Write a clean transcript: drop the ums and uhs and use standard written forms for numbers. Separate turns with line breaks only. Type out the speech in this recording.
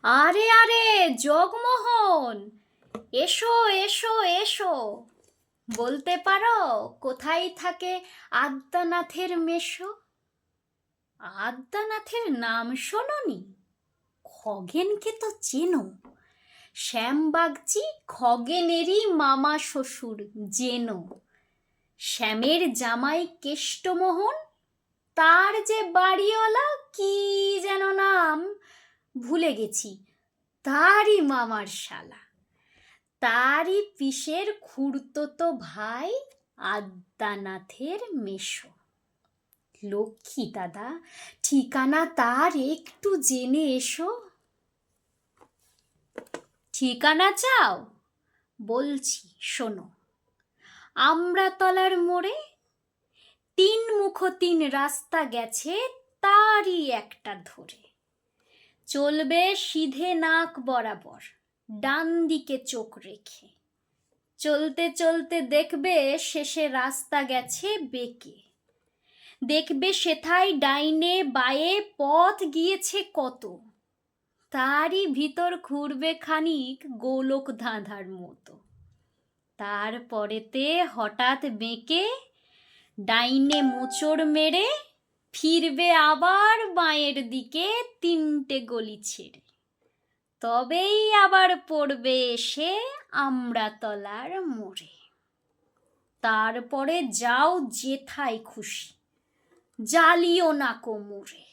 আরে আরে, জগমোহন, এসো এসো এসো। বলতে পারো কোথায় থাকে আদ্যানাথের মেশো? আদ্যানাথের নাম শোনোনি? খগেনকে তো চেনো। শ্যামবাগচি খগেনেরই মামা শ্বশুর জেনো। শ্যামের জামাই কেষ্টমোহন, তার যে বাড়িওয়ালা কি যেন নাম, ভুলে গেছি, তারই মামার শালা, তারই পিসের খুড়তুতো ভাই আদ্যানাথের মেশো। লক্ষ্মী দাদা, ঠিকানা তার একটু জেনে এসো। ঠিকানা চাও? বলছি শোনো। আমড়াতলার মোড়ে তিন মুখ তিন রাস্তা গেছে, তারই একটা ধরে চলবে সিধে নাক বরাবর, ডান দিকে চোখ রেখে। চলতে চলতে দেখবে শেষে রাস্তা গেছে বেঁকে। দেখবে সেথায় ডাইনে বায়ে পথ গিয়েছে কত, তারই ভিতর ঘুরবে খানিক গোলক ধাঁধার মতো। তারপরেতে হঠাৎ বেঁকে ডাইনে মোচড় মেরে ফিরবে আবার বাঁয়ের দিকে তিনটে গলি ছেড়ে। তবেই আবার পড়বে এসে আমড়াতলার মোড়ে। তারপরে যাও যেথায় খুশি, জ্বালিও না কোমরে।